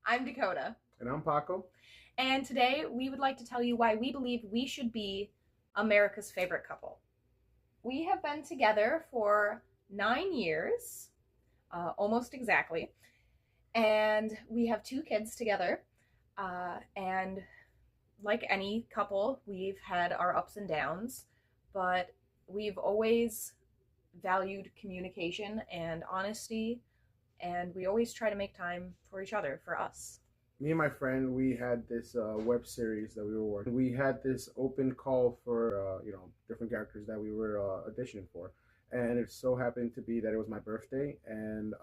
I'm Dakota. And I'm Paco. And today we would like to tell you why we believe we should be America's favorite couple. We have been together for 9 years, almost exactly. And we have 2 kids together. And like any couple, we've had our ups and downs, but we've always valued communication and honesty, and we always try to make time for each other, for us. Me and my friend, we had this web series that we were working. We had this open call for different characters that we were auditioning for, and it so happened to be that it was my birthday, and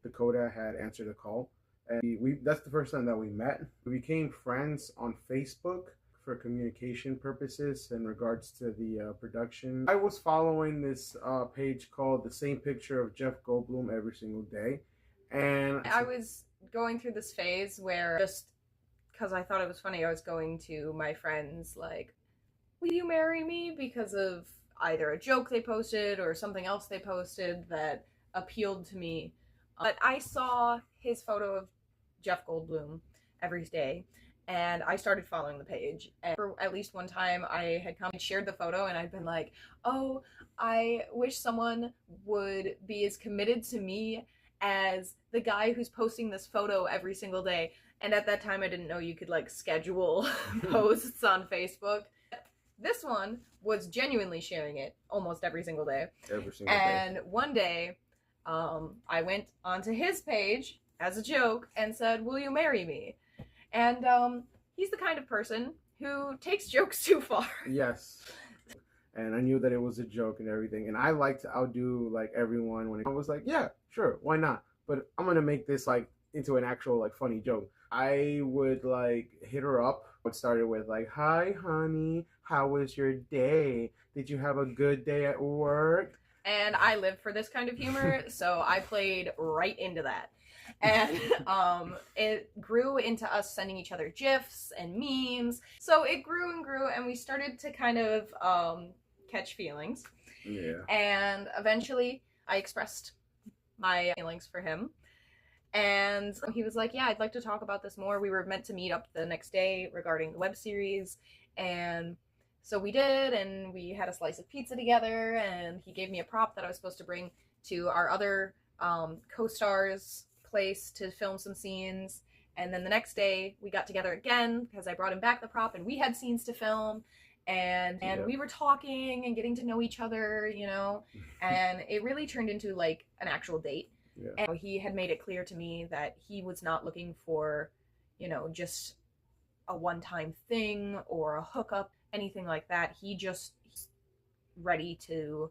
Dakota had answered the call, and we that's the first time that we met. We became friends on Facebook for communication purposes in regards to the production. I was following this page called The Same Picture of Jeff Goldblum Every Single Day, and I was going through this phase where, just because I thought it was funny, I was going to my friends like, will you marry me? Because of either a joke they posted or something else they posted that appealed to me. But I saw his photo of Jeff Goldblum every day, and I started following the page. And for at least one time, I had come and shared the photo, and I'd been like, oh, I wish someone would be as committed to me as the guy who's posting this photo every single day. And at that time, I didn't know you could like schedule posts on Facebook. This one was genuinely sharing it almost every single day. Every single And day. one day, I went onto his page as a joke and said, will you marry me? And he's the kind of person who takes jokes too far. Yes. And I knew that it was a joke and everything. And I like to outdo like everyone when I was like, yeah, sure, why not? But I'm gonna make this like into an actual like funny joke. I would like hit her up. It started with like, hi honey, how was your day? Did you have a good day at work? And I live for this kind of humor, so I played right into that. And it grew into us sending each other GIFs and memes. So it grew and grew, and we started to kind of catch feelings. Yeah. And eventually I expressed my feelings for him. And he was like, yeah, I'd like to talk about this more. We were meant to meet up the next day regarding the web series. And so we did, and we had a slice of pizza together, and he gave me a prop that I was supposed to bring to our other co-stars place to film some scenes. And then the next day we got together again because I brought him back the prop, and we had scenes to film, and we were talking and getting to know each other, you know, and it really turned into like an actual date. Yeah. And he had made it clear to me that he was not looking for, you know, just a one-time thing or a hookup, anything like that. He's ready to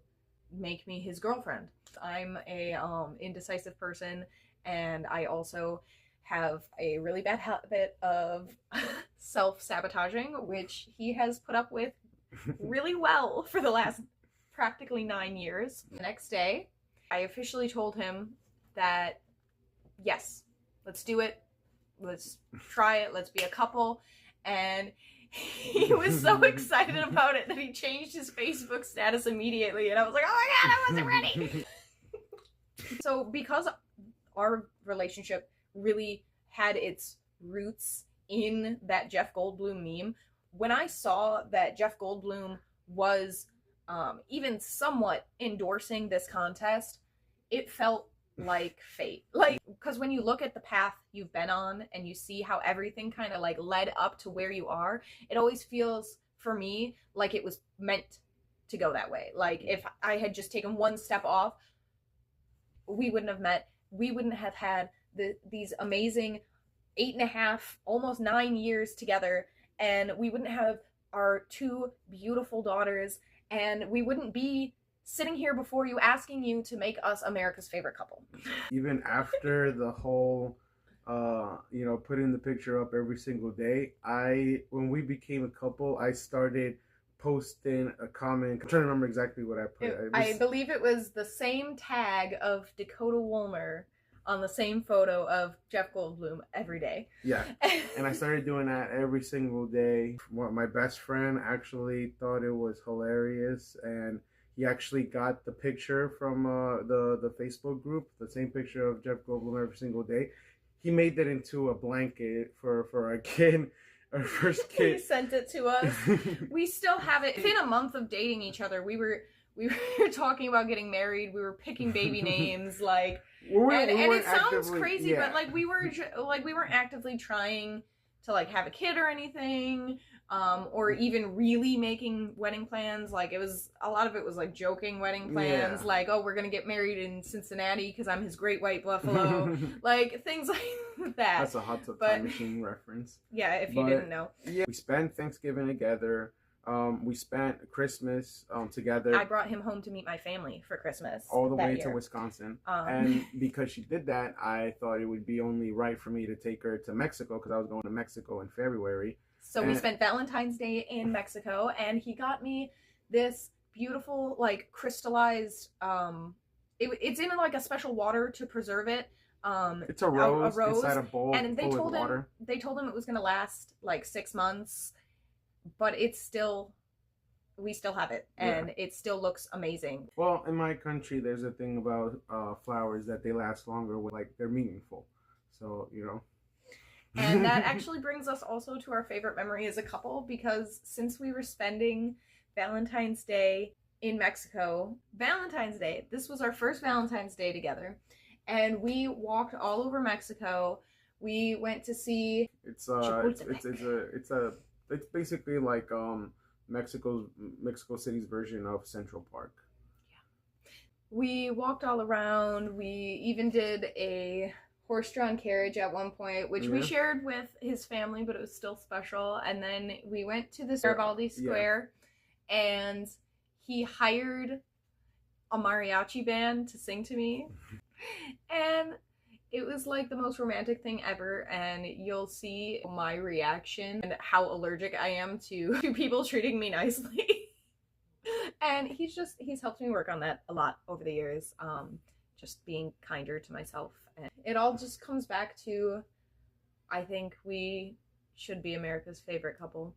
make me his girlfriend. I'm a indecisive person, and I also have a really bad habit of self-sabotaging, which he has put up with really well for the last practically 9 years. The next day, I officially told him that, yes, let's do it. Let's try it. Let's be a couple. And he was so excited about it that he changed his Facebook status immediately. And I was like, oh my God, I wasn't ready. So because our relationship really had its roots in that Jeff Goldblum meme, when I saw that Jeff Goldblum was even somewhat endorsing this contest, it felt like fate. Like, because when you look at the path you've been on and you see how everything kind of like led up to where you are, it always feels for me like it was meant to go that way. Like if I had just taken one step off, we wouldn't have met. We wouldn't have had these amazing 8.5, almost 9 years together, and we wouldn't have our 2 beautiful daughters, and we wouldn't be sitting here before you asking you to make us America's favorite couple. Even after the whole putting the picture up every single day, when we became a couple, I started posting a comment. I'm trying to remember exactly what I put. I believe it was the same tag of Dakota Woolmer on the same photo of Jeff Goldblum every day. Yeah, and I started doing that every single day. My best friend actually thought it was hilarious, and he actually got the picture from the Facebook group, the same picture of Jeff Goldblum every single day. he made it into a blanket for our kid, our first He kid. sent it to us. We still have it. Within a month of dating each other, we were talking about getting married. We were picking baby names, like, and it sounds crazy, but like we weren't actively trying to like have a kid or anything, or even really making wedding plans. Like, a lot of it was like joking wedding plans, like, oh, we're gonna get married in Cincinnati because I'm his great white buffalo, like things like that. That's a Hot Tub Time Machine reference. Yeah, if you didn't know. Yeah, we spent Thanksgiving together. We spent Christmas together. I brought him home to meet my family for Christmas. All the way to Wisconsin. And because she did that, I thought it would be only right for me to take her to Mexico, because I was going to Mexico in February. So we spent Valentine's Day in Mexico, and he got me this beautiful, like, crystallized, it's in like a special water to preserve it. It's a rose inside a bowl and full of water. They told him it was going to last like 6 months. But we still have it, and it still looks amazing. Well, in my country, there's a thing about flowers that they last longer, like they're meaningful. So, you know. And that actually brings us also to our favorite memory as a couple, because since we were spending Valentine's Day in Mexico, this was our first Valentine's Day together, and we walked all over Mexico. We went to see It's basically like Mexico City's version of Central Park. Yeah. We walked all around. We even did a horse-drawn carriage at one point, which we shared with his family, but it was still special. And then we went to the Garibaldi Square, and he hired a mariachi band to sing to me. And it was like the most romantic thing ever, and you'll see my reaction and how allergic I am to people treating me nicely. And he's helped me work on that a lot over the years, just being kinder to myself. And it all just comes back to, I think we should be America's favorite couple.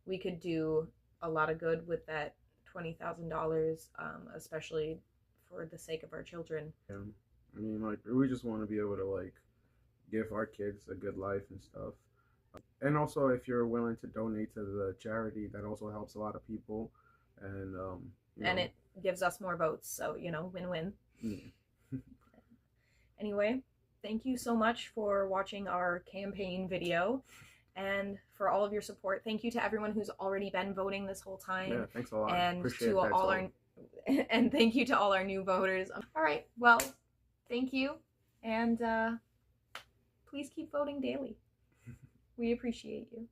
We could do a lot of good with that $20,000, especially for the sake of our children. Yeah. I mean, like, we just want to be able to, like, give our kids a good life and stuff. And also, if you're willing to donate to the charity, that also helps a lot of people. And, and it gives us more votes, so, you know, win-win. Yeah. Anyway, thank you so much for watching our campaign video, and for all of your support. Thank you to everyone who's already been voting this whole time. Yeah, thanks a lot. And Appreciate to all our and thank you to all our new voters. All right, well, thank you, and please keep voting daily. We appreciate you.